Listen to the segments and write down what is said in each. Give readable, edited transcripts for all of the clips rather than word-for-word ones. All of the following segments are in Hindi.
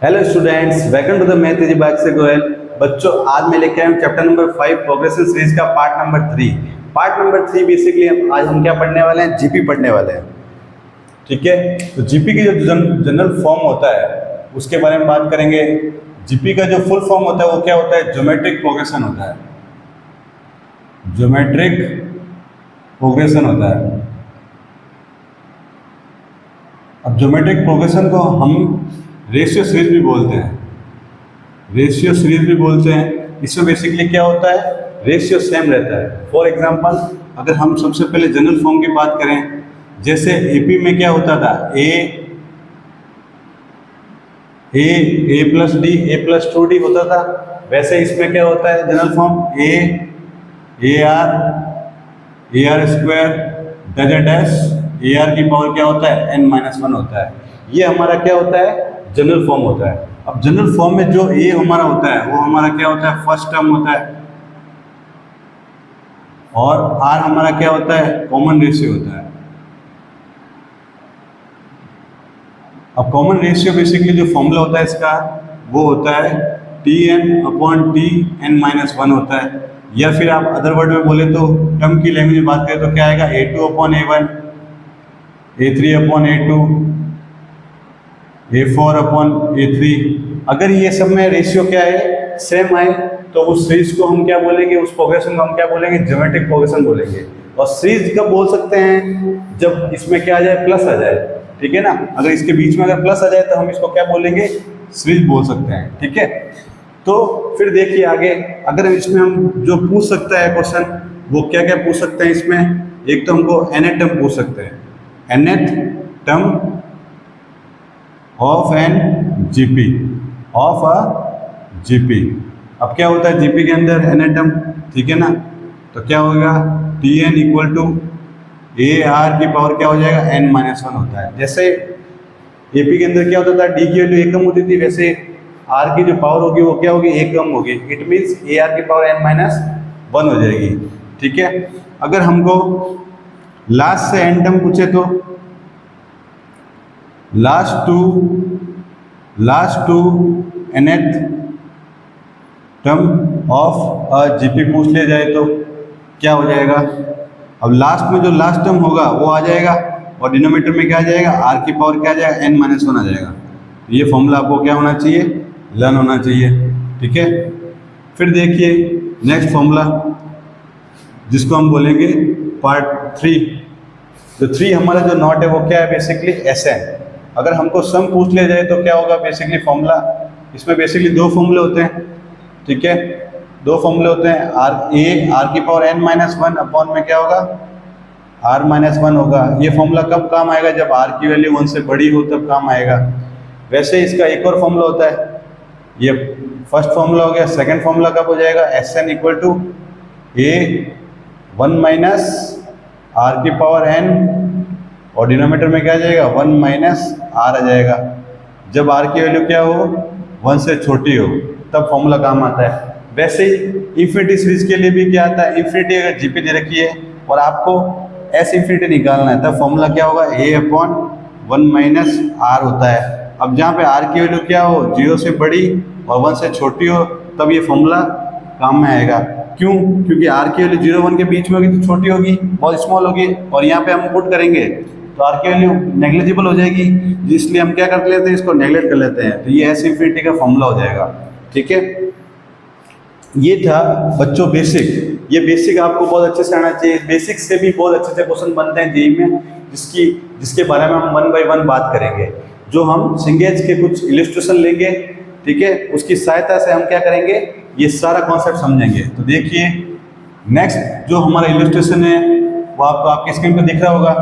Hello students, welcome to the math easy by S Goyal. बच्चों, आज मैं लेके आया हूँ चैप्टर नंबर 5 प्रोग्रेशन सीरीज का part number 3। Part number 3 basically आज हम क्या पढ़ने वाले हैं? जीपी पढ़ने वाले हैं। ठीक है, तो जीपी की जो जनरल फॉर्म होता है उसके बारे में बात करेंगे। जीपी का जो फुल फॉर्म होता है वो क्या होता है? ज्योमेट्रिक प्रोग्रेशन होता है। ज्योमेट्रिक प्रोग्रेशन होता है। अब ज्योमेट्रिक प्रोग्रेशन को हम रेशियो सीरीज भी बोलते हैं। रेशियो सीरीज भी बोलते हैं। इसमें बेसिकली क्या होता है? रेशियो सेम रहता है। फॉर एग्जांपल, अगर हम सबसे पहले जनरल फॉर्म की बात करें, जैसे एपी में क्या होता था? ए प्लस डी, ए प्लस 2D होता था। वैसे इसमें क्या होता है general form? A R square dash A R की पावर क्या होता है? n-1 होता है। ये हमारा क्या होता है? जनरल फॉर्म होता है। अब जनरल फॉर्म में जो ए हमारा होता है वो हमारा क्या होता है? फर्स्ट टर्म होता है। और आर हमारा क्या होता है? कॉमन रेशियो होता है। अब कॉमन रेशियो बेसिकली जो फॉर्मूला होता है इसका वो होता है Tn/Tn-1 होता है। या फिर आप अदर वर्ड में बोले तो टर्म की लैंग्वेज में बात करें तो क्या आएगा? A2/A1, A3/A2, A4/A3। अगर ये सब में रेशियो क्या है? सेम है, तो उस सीरीज को हम क्या बोलेंगे? उस प्रोग्रेशन को हम क्या बोलेंगे? ज्योमेट्रिक प्रोग्रेशन बोलेंगे। और सीरीज कब बोल सकते हैं? जब इसमें क्या आ जाए? प्लस आ जाए। ठीक है ना? अगर इसके बीच में अगर प्लस आ जाए तो हम इसको क्या बोलेंगे? सीरीज बोल सकते हैं। ठीक है, तो फिर देखिए आगे, अगर इसमें हम जो पूछ सकता है क्वेश्चन, वो क्या क्या पूछ सकते हैं इसमें? एक तो हमको nth टर्म पूछ सकते हैं, nth term of an GP, of a GP. अब क्या होता है जीपी के अंदर? nth term. ठीक है ना? तो क्या होगा? Tn equal to A R की पावर क्या हो जाएगा? n-1 होता है। जैसे एपी के अंदर क्या होता था? डी की वैल्यू 1 कम होती थी, वैसे आर की जो पावर होगी वो क्या होगी? 1 कम होगी। इट मीन्स ए आर की पावर n-1 हो जाएगी। ठीक है, अगर हमको लास्ट से एन टर्म पूछे तो last to nth term of a GP पूछ लिया जाए तो क्या हो जाएगा? अब लास्ट में जो लास्ट टर्म होगा वो आ जाएगा और डिनोमिनेटर में क्या आ जाएगा? आर की पावर क्या आ जाएगा? n-1 आ जाएगा। ये फॉर्मूला आपको क्या होना चाहिए? लर्न होना चाहिए। ठीक है, फिर देखिए नेक्स्ट फॉर्मूला जिसको हम बोलेंगे पार्ट 3। तो 3 हमारा जो नॉट है वो क्या है? Basically Sn। अगर हमको सम पूछ लिया जाए तो क्या होगा? बेसिकली फॉर्मूला, इसमें बेसिकली दो फॉर्मूले होते हैं। ठीक है, दो फॉर्मूले होते हैं। आर की पावर n-1 अपॉन में क्या होगा? r-1 होगा। ये फॉर्मूला कब काम आएगा? जब r की वैल्यू 1 से बड़ी हो तब काम आएगा। वैसे इसका एक और फॉर्मूला होता है, ये फर्स्ट फॉर्मूला हो गया। सेकंड फॉर्मूला कब हो जाएगा? Sn equal to a1 minus R की पावर n और डिनोमिनेटर में क्या आ जाएगा? 1 माइनस आर आ जाएगा। जब r की वैल्यू क्या हो? 1 से छोटी हो तब फॉर्मूला काम आता है। वैसे ही इंफिनिटी सीरीज के लिए भी क्या आता है? इंफिनिटी अगर जीपी दे रखी है और आपको एस इंफिनिटी निकालना है तब फॉर्मूला क्या होगा? a/1 माइनस आर होता है। अब जहाँ पे आर की वैल्यू क्या हो? 0 से बड़ी और 1 से छोटी हो तब ये फॉर्मूला काम में आएगा। क्यों? क्योंकि आर की वैल्यू 0-1 के बीच में होगी तो छोटी होगी, बहुत स्मॉल होगी, और यहाँ पे हम पुट करेंगे तो आर की वैल्यू नेग्लिजिबल हो जाएगी, इसलिए हम क्या कर लेते हैं? इसको नेग्लेक्ट कर लेते हैं। तो ये एस इंफिनिटी का फॉर्मूला हो जाएगा। ठीक है, ये था बच्चों बेसिक। ये बेसिक आपको बहुत अच्छे से आना चाहिए। बेसिक से भी बहुत अच्छे से क्वेश्चन बनते हैं जेईई में, जिसके बारे में हम 1 बाय 1 बात करेंगे। जो हम सिंगेज के कुछ इलस्ट्रेशन लेंगे, ठीक है, उसकी सहायता से हम क्या करेंगे? ये सारा कॉन्सेप्ट समझेंगे। तो देखिए नेक्स्ट जो हमारा इलस्ट्रेशन है वो आपको आपकी स्क्रीन पर दिख रहा होगा।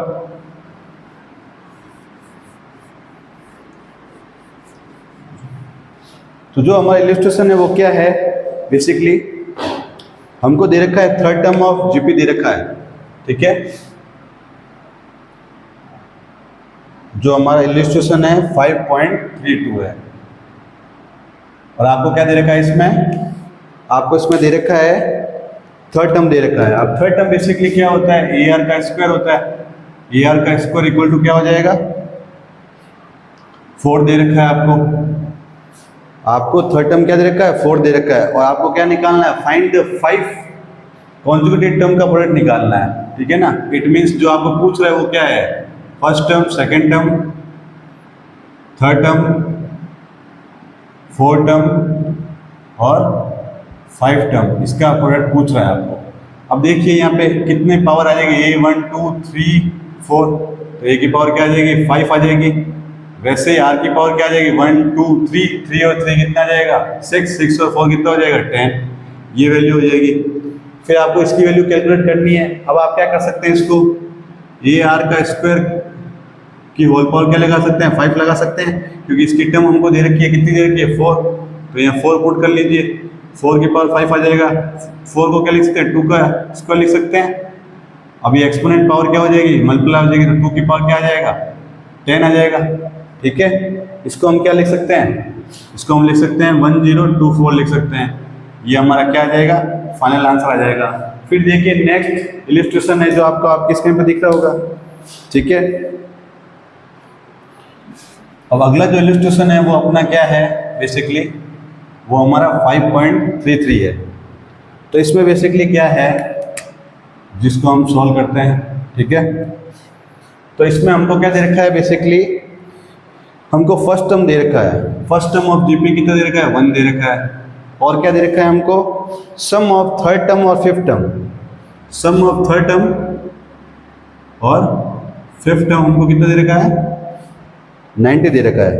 तो जो हमारा इलस्ट्रेशन है वो क्या है? बेसिकली हमको दे रखा है थर्ड टर्म ऑफ जीपी दे रखा है। ठीक है, जो हमारा इलस्ट्रेशन है 5.32 है। और आपको क्या दे रखा है इसमें? आपको इसमें दे रखा है थर्ड टर्म दे रखा है। अब थर्ड टर्म बेसिकली क्या होता है? ए आर का स्क्वायर होता है। ए आर का स्क्वायर इक्वल टू क्या हो जाएगा? 4 दे रखा है आपको। आपको थर्ड टर्म क्या दे रखा है, 4 दे रखा है, और आपको क्या निकालना है, फाइंड द 5 कॉन्जुगेटिव टर्म का प्रोडक्ट निकालना है, ठीक है ना। इट मीन्स जो आपको पूछ रहा है वो क्या है, first term, second term, third term, fourth term और 5 टर्म, इसका प्रोडक्ट पूछ रहा है आपको। अब देखिए यहाँ पे कितने पावर आ जाएगी, a 1 2 3 4, तो a की पावर क्या आ जाएगी, 5 आ जाएगी। वैसे ही r की पावर क्या आ जाएगी, 1 2 3, 3 और 3 कितना आ जाएगा, 6, 6 और 4 कितना हो जाएगा, 10, ये वैल्यू हो जाएगी। फिर आपको इसकी वैल्यू कैलकुलेट करनी है। अब आप क्या कर सकते हैं, इसको ए आर का स्क्वायर की होल पावर क्या लगा सकते हैं, 5 लगा सकते हैं, क्योंकि इसकी टर्म हमको दे रखी है, कितनी दे रखी है, 4, तो यहाँ 4 पुट कर लीजिए, 4 की पावर 5 आ जाएगा। 4 को क्या लिख सकते हैं, 2 का स्क्वायर लिख सकते हैं। अब ये एक्सपोनेंट पावर क्या हो जाएगी, मल्टीप्लाई हो जाएगी, तो 2 की पावर क्या आ जाएगा, 10 आ जाएगा, ठीक है। इसको हम क्या लिख सकते हैं, इसको हम लिख सकते हैं 1024 लिख सकते हैं, ये हमारा क्या आ जाएगा, फाइनल आंसर आ जाएगा। फिर देखिए नेक्स्ट इलिस्ट्रेशन है जो आपको आपकी स्क्रीन पर दिख रहा होगा, ठीक है। अब अगला जो इलिस्ट्रेशन है वो अपना क्या है, बेसिकली वो हमारा 5.33 है। तो इसमें बेसिकली क्या है जिसको हम सॉल्व करते हैं, ठीक है। तो इसमें हमको क्या दे रखा है, बेसिकली हमको फर्स्ट टर्म दे रखा है, फर्स्ट टर्म ऑफ जीपी कितना दे रखा है, 1 दे रखा है, और क्या दे रखा है हमको, सम ऑफ थर्ड टर्म और fifth term, sum of third term और फिफ्थ टर्म हमको कितना दे रखा है, 90 दे रखा है,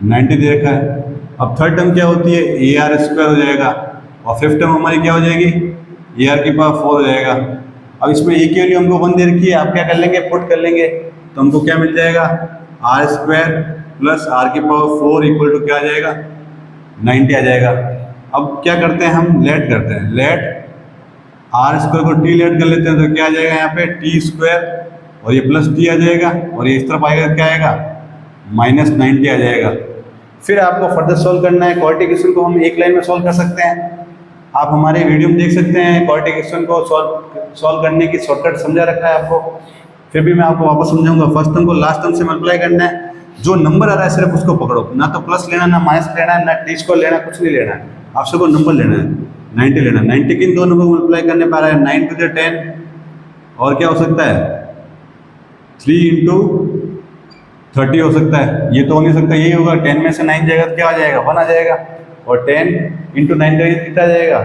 90 दे रखा है। अब थर्ड टर्म क्या होती है, ए आर स्क्वायर हो जाएगा, और फिफ्थ टर्म हमारी क्या हो जाएगी, ए आर की पावर 4 हो जाएगा। अब इसमें ए की वैल्यू हमको 1 दे रखी है, आप क्या कर लेंगे, पुट कर लेंगे, तो हमको क्या मिल जाएगा, आर स्क्वायर प्लस आर की पावर 4 इक्वल टू क्या आ जाएगा, 90 आ जाएगा। अब क्या करते हैं हम, लेट करते हैं, लेट आर स्क्वायर को टी लेट कर लेते हैं, तो क्या आ जाएगा यहाँ पे टी स्क्वायर, और ये प्लस टी आ जाएगा, और ये इस तरफ आएगा, क्या आएगा, -90 आ जाएगा। फिर आपको फर्दर सॉल्व करना है, क्वाड्रेटिक इक्वेशन को हम एक लाइन में सॉल्व कर सकते हैं। आप हमारे वीडियो में देख सकते हैं, क्वाड्रेटिक इक्वेशन को सॉल्व करने की शॉर्टकट समझा रखा है आपको। फिर भी मैं आपको वापस समझाऊंगा, फर्स्ट टर्म को लास्ट टर्म से मल्टीप्लाई करना है, जो नंबर आ रहा है सिर्फ उसको पकड़ो, ना तो प्लस लेना, ना माइनस लेना है, ना टी स्क्वायर लेना, कुछ नहीं लेना है, आप सबको नंबर लेना है, 90 लेना है। 90 किन दो नंबर को मल्टीप्लाई करने पा रहा है, 9 टू द 10, और क्या हो सकता है, 3 इंटू 30 हो सकता है, ये तो हो नहीं सकता, यही होगा, 10 में से 9 जाएगा तो क्या आ जाएगा, 1 आ जाएगा, और 10 इंटू 9 कितना आ जाएगा,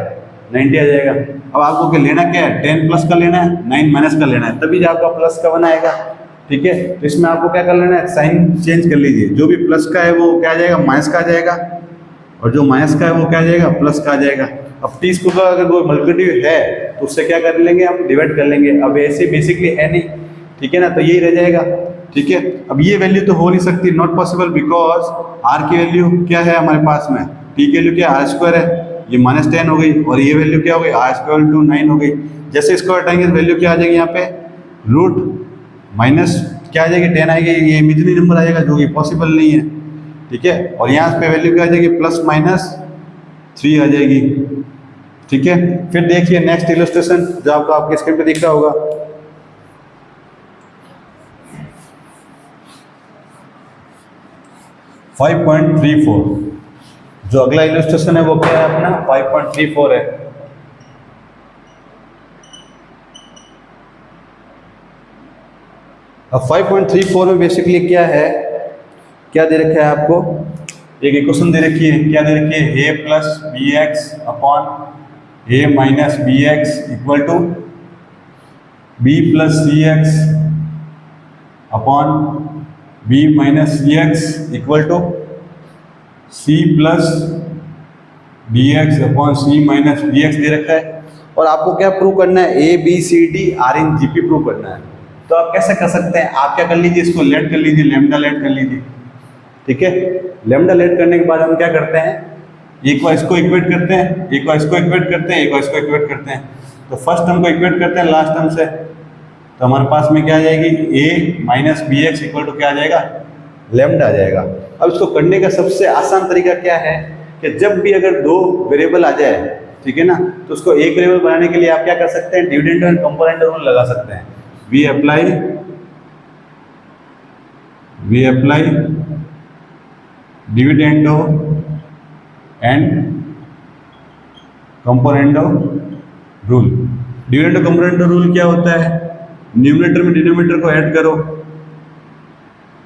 90 आ जाएगा। अब आपको क्या लेना, क्या है, 10 प्लस का लेना है, 9 माइनस का लेना है, तभी आपका प्लस का 1 आएगा, ठीक है। तो इसमें आपको क्या कर लेना है, साइन चेंज कर लीजिए, जो भी प्लस का है वो क्या आ जाएगा, माइनस का आ जाएगा, और जो माइनस का है वो क्या आ जाएगा, प्लस का आ जाएगा। अब 30 को अगर कोई मल्टीप्लिकेटिव है तो उससे क्या कर लेंगे, हम डिवाइड कर लेंगे। अब ऐसे बेसिकली है नहीं, ठीक है ना, तो यही रह जाएगा, ठीक है। अब ये वैल्यू तो हो नहीं सकती, नॉट पॉसिबल, बिकॉज आर की वैल्यू क्या है हमारे पास में, टी की वैल्यू क्या है, आर स्क्वायर है, ये -10 हो गई, और ये वैल्यू क्या हो गई, आर स्क्वायर टू 9 हो गई। जैसे इसको हटाएंगे तो वैल्यू क्या आ जाएगी, यहाँ पे रूट माइनस क्या आ जाएगी, 10 आएगी, ये इमेजिनरी नंबर आएगा जो कि पॉसिबल नहीं है, ठीक है। और यहाँ पे वैल्यू क्या आ जाएगी, +-3 आ जाएगी, ठीक है। फिर देखिए नेक्स्ट इलस्ट्रेशन जो आपको आपके स्क्रीन पे दिख रहा होगा, .34, जो अगला इलस्ट्रेशन है वो क्या है अपना, 5.34 है। अब 5.34 में बेसिकली क्या है, क्या दे रखा है आपको, एक इक्वेशन दे रखी है, क्या दे रखी है, a plus B X upon a minus B X equal to b plus C X upon b minus C X equal to c plus D X upon C minus D X दे रखा है। और आपको क्या प्रूव करना है, A B C D are in G P prove करना है। तो आप कैसे कर सकते हैं, आप क्या कर लीजिए, इसको लेट कर लीजिए, लेमडा लेट कर लीजिए, ठीक है। लेमडा लेट करने के बाद हम क्या करते हैं, एक बार इसको इक्वेट करते हैं, एक बार इसको इक्वेट करते हैं, एक बार इसको इक्वेट करते हैं। तो फर्स्ट टर्म को इक्वेट करते हैं लास्ट टर्म से, तो हमारे पास में क्या आ जाएगी, a minus B X equal to क्या आ जाएगा, लेमडा आ जाएगा। अब इसको करने का सबसे आसान तरीका क्या है कि जब भी अगर दो वेरिएबल आ जाए, ठीक है ना, तो उसको एक वेरिएबल बनाने के लिए आप क्या कर सकते हैं, डिविडेंड एंड कंपोनेंट रूल लगा सकते हैं। We apply dividendo and componendo rule. Dividendo componendo rule क्या होता है? न्यूमरेटर में डिनोमिनेटर को ऐड करो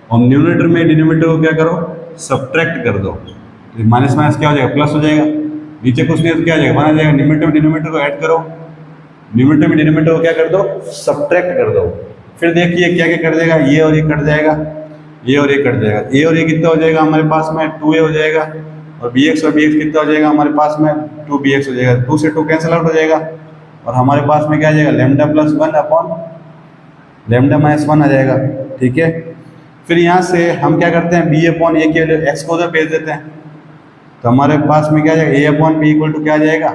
और न्यूमरेटर में डिनोमिनेटर को क्या करो, सब्ट्रैक्ट कर दो। माइनस माइनस क्या हो जाएगा, प्लस हो जाएगा। नीचे कुछ नहीं तो क्या आ जाएगा, 1 आ जाएगा। न्यूमरेटर में डिनोमिनेटर को ऐड करो, न्यूमरेटर में डिनोमिनेटर को क्या कर दो, सब्ट्रैक्ट कर दो। फिर देखिए क्या क्या कर देगा, ये और ये कट जाएगा, ये और ये कट जाएगा। ए और ये कितना हो जाएगा हमारे पास में, 2a हो जाएगा। और bx और bx कितना हो जाएगा हमारे पास में, 2bx हो जाएगा। 2 से 2 कैंसिल आउट हो जाएगा और हमारे पास में क्या आ जाएगा, lambda plus 1 upon lambda minus 1 आ जाएगा। ठीक है, फिर यहाँ से हम क्या करते हैं, बी अपॉन ए के एक्स को उधर भेज देते हैं। तो हमारे पास में क्या आ जाएगा, ए अपॉन बी इक्वल टू क्या आ जाएगा,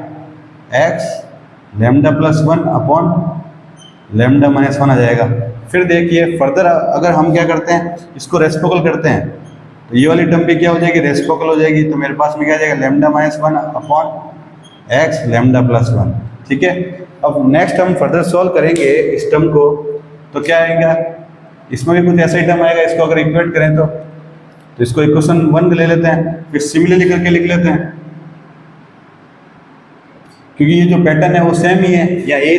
x lambda plus 1 upon lambda minus 1 आ जाएगा। फिर देखिए फर्दर अगर हम क्या करते हैं, इसको रेसिप्रोकल करते हैं तो ये वाली टर्म भी क्या हो जाएगी, रेसिप्रोकल हो जाएगी। तो मेरे पास में क्या आ जाएगा, lambda minus 1 upon x lambda plus 1। ठीक है, अब नेक्स्ट हम फर्दर सॉल्व करेंगे इस टर्म को, तो क्या आएगा, इसमें भी कुछ ऐसा ही टर्म आएगा। इसको अगर इक्वेट करें तो इसको इक्वेशन 1 ले लेते हैं, फिर सिमिलरली करके लिख लेते हैं, क्योंकि ये जो पैटर्न है वो सेम ही है, या ए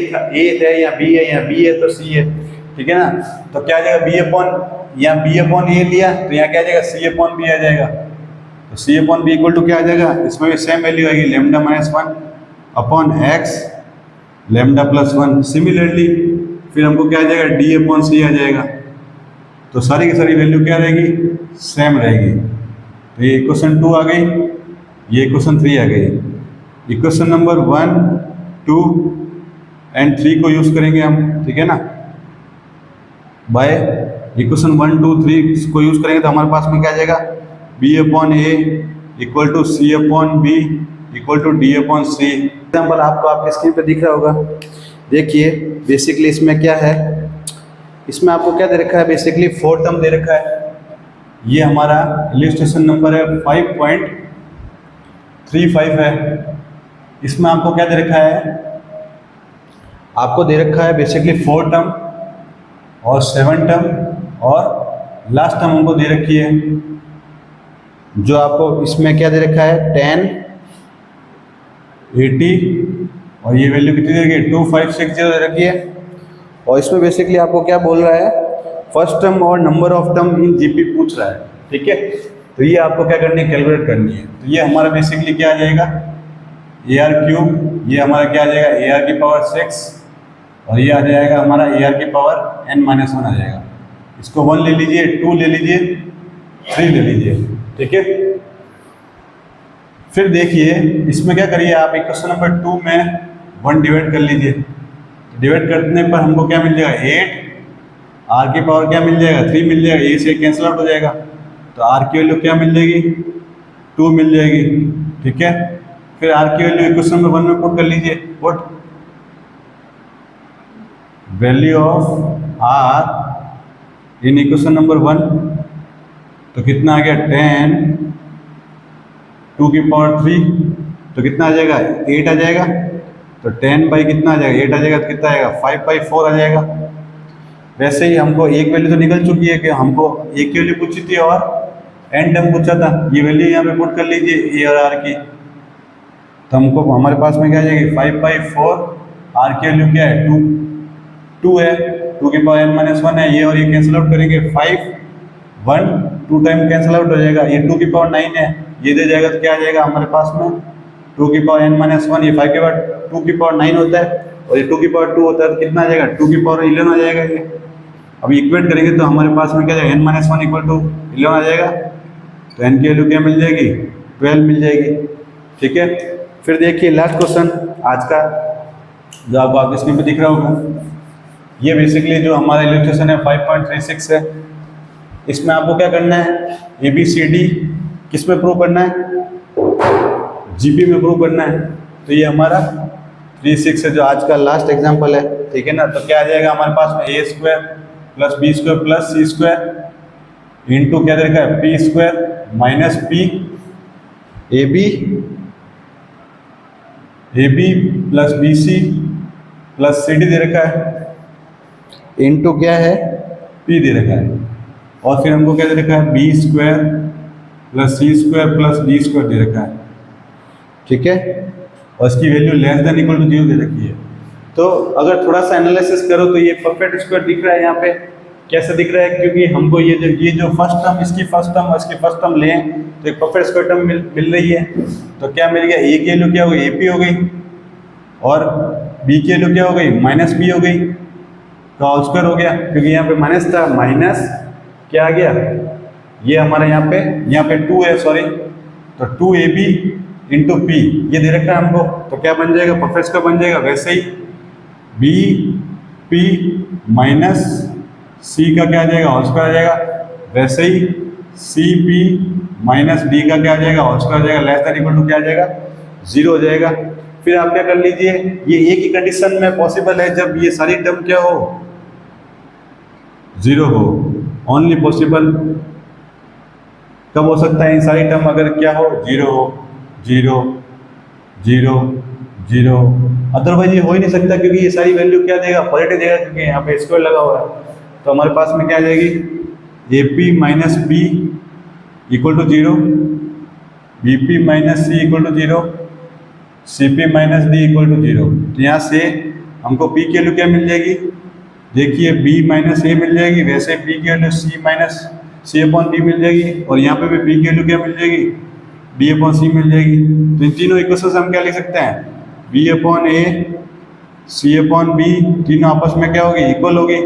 है या बी है, या बी है तो सी है। ठीक है ना, तो क्या आ जाएगा, बी अपॉन या बी अपॉन ए लिया तो यहाँ क्या आ जाएगा, सी अपॉन बी आ जाएगा। तो सी अपॉन बी इक्वल टू क्या आ जाएगा, इसमें भी सेम वैल्यू आएगी, lambda minus 1 upon x lambda plus 1। Similarly फिर हमको क्या आ जाएगा, डी अपॉन सी आ जाएगा। तो सारी की सारी वैल्यू क्या रहेगी, सेम रहेगी। तो ये इक्वेशन 2 आ गई, ये इक्वेशन 3 आ गई। इक्वेशन नंबर 1, 2 एंड 3 को यूज करेंगे हम। ठीक है ना, बाय इक्वेशन 1, 2, 3 को यूज करेंगे तो हमारे पास में क्या आ जाएगा, B upon A equal to C upon B equal to D upon C. Example आपको आपके स्क्रीन पे दिख रहा होगा। देखिए बेसिकली इसमें क्या है, इसमें आपको क्या दे रखा है, बेसिकली 4 टर्म दे रखा है। ये हमारा इलस्ट्रेशन नंबर है 5.35 है। इसमें आपको क्या दे रखा है, आपको दे रखा है बेसिकली 4 टर्म और 7 टर्म और लास्ट टर्म हमको दे रखी है, जो आपको इसमें क्या दे रखा है, 10, 80 और ये वैल्यू कितनी दे रखी है, 2560 दे रखी है। और इसमें बेसिकली आपको क्या बोल रहा है, फर्स्ट टर्म और number of term in GP पूछ रहा है। ठीक है, तो ये आपको क्या करनी है, कैलकुलेट करनी है। तो ये हमारा बेसिकली क्या आ जाएगा, ए आर क्यूब, ये हमारा क्या आ जाएगा, ए आर की पावर 6 और ये आ जाएगा हमारा ए आर की पावर n माइनस 1 आ जाएगा। इसको 1 ले लीजिए, 2 ले लीजिए, 3 ले लीजिए। ठीक है, फिर देखिए इसमें क्या करिए आप, इक्वेशन नंबर 2 में 1 डिवाइड कर लीजिए। डिवाइड करने पर हमको क्या मिल जाएगा, 8, आर की पावर क्या मिल जाएगा, 3 मिल जाएगा, ए से कैंसिल आउट हो जाएगा। तो आर की वैल्यू क्या मिल जाएगी, 2 मिल जाएगी। ठीक है, फिर आर की वैल्यू इक्वेशन नंबर 1 में पुट कर लीजिए, put value of R in equation number 1, तो कितना आ गया, 10, 2 की पावर 3, तो कितना आ जाएगा, 8 आ जाएगा। तो 10 बाई कितना आ जाएगा, 8 आ जाएगा, तो कितना आएगा, 5/4 आ जाएगा। वैसे ही हमको एक वैल्यू तो निकल चुकी है कि हमको एक की वैल्यू पूछी थी और एन टर्म पूछा था। ये वैल्यू यहाँ पे पुट कर लीजिए ए और आर की, तो हमको हमारे पास में क्या आ जाएगी, 5/4, आर की वैल्यू क्या है, 2 है, 2 की पावर n माइनस 1 है। ये और ये कैंसिल आउट करेंगे, 5, 1, 2 टाइम कैंसिल आउट हो जाएगा। ये 2 की पावर 9 है, ये दे जाएगा तो क्या आ जाएगा हमारे पास में, 2 की पावर n माइनस 1, ये 5 के बाद 2 की पावर 9 होता है और ये 2 की पावर 2 होता है, तो कितना आ जाएगा, 2 की पावर 11 आ जाएगा। ये अब इक्वेट करेंगे तो हमारे पास में क्या जाएगा, n माइनस 1 इक्वल टू 11 आ जाएगा। तो n की वैल्यू क्या मिल जाएगी, 12 मिल जाएगी। ठीक है, फिर देखिए लास्ट क्वेश्चन आज का, जो आपको आपके स्क्रीन पे दिख रहा होगा। ये बेसिकली जो हमारा इलस्ट्रेशन है 5.36 है। इसमें आपको क्या करना है, ABCD किस में प्रूव करना है, GP में प्रूव करना है। तो ये हमारा 36 है, जो आज का लास्ट एग्जाम्पल है। ठीक है ना, तो क्या आ जाएगा हमारे पास में, a square plus b square plus c square into क्या दे रखा है, p square minus p AB plus BC plus CD दे रखा है, इंटू क्या है, P दे रखा है। और फिर हमको क्या दे रखा है, b square plus C square plus D square दे रखा है, ठीक है, और इसकी value less than equal to 0 दे रखी है। तो अगर थोड़ा सा एनालिसिस करो तो ये परफेक्ट स्क्वायर दिख रहा है यहाँ पे। कैसे दिख रहा है? क्योंकि हमको ये जो फर्स्ट टर्म, इसकी फर्स्ट टर्म और इसकी फर्स्ट टर्म लें तो एक परफेक्ट स्क्वायर टर्म मिल रही है। तो क्या मिल गया? ए की वैल्यू क्या हो गई? AP हो गई, और बी की वैल्यू क्या हो गई? -B हो गई, तो होल स्क्वायर हो गया। क्योंकि यहाँ पे माइनस था, माइनस क्या आ गया? ये हमारे यहाँ पे 2 है, सॉरी, तो 2AB इंटू P ये दे रखा है हमको। तो क्या बन जाएगा? परफेक्ट स्क्वायर बन जाएगा। वैसे ही BP माइनस C का क्या आ जाएगा? होल स्क्वायर आ जाएगा। वैसे ही CP माइनस D का क्या आ जाएगा? होल स्क्वायर आ जाएगा। लेस देन इक्वल टू क्या आ जाएगा? 0 हो जाएगा। फिर आप क्या कर लीजिए, ये एक ही कंडीशन में पॉसिबल है जब ये सारी टर्म क्या हो? 0 हो। ओनली पॉसिबल कब हो सकता है? इन सारी टर्म अगर क्या हो? 0 हो, 0 0 0, अदरवाइज ये हो ही नहीं सकता, क्योंकि ये सारी वैल्यू क्या देगा? पॉजिटिव देगा, क्योंकि यहाँ पे स्क्वायर लगा हुआ है। तो हमारे पास में क्या आ जाएगी? AP minus B equal to 0, BP minus C equal to 0, CP minus D equal to 0। तो यहाँ से हमको P की वैल्यू क्या मिल जाएगी? देखिए B माइनस A मिल जाएगी, वैसे P की value C minus C upon D मिल जाएगी, और यहाँ पे भी P की वैल्यू क्या मिल जाएगी? B अपॉन C मिल जाएगी। तो इन तीनों इक्वेशन हम क्या लिख सकते हैं? B upon A C upon B तीनों आपस में क्या होगी? इक्वल होगी।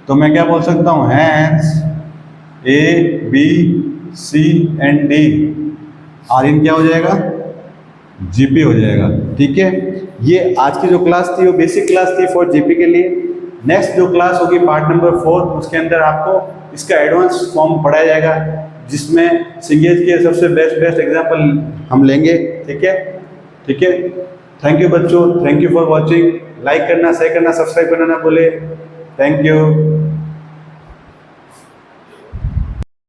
तो मैं क्या बोल सकता हूँ? Hence A B C and D are in क्या हो जाएगा? GP हो जाएगा। ठीक है, ये आज की जो क्लास थी वो बेसिक क्लास थी फॉर GP के लिए। नेक्स्ट जो क्लास होगी पार्ट नंबर 4, उसके अंदर आपको इसका एडवांस फॉर्म पढ़ाया जाएगा, जिसमें सिंगेज के सबसे बेस्ट एग्जांपल हम लेंगे। ठीक है, ठीक है। थैंक यू बच्चों, thank you for watching. Like करना, शेयर करना, सब्सक्राइब करना ना भूले। Thank you.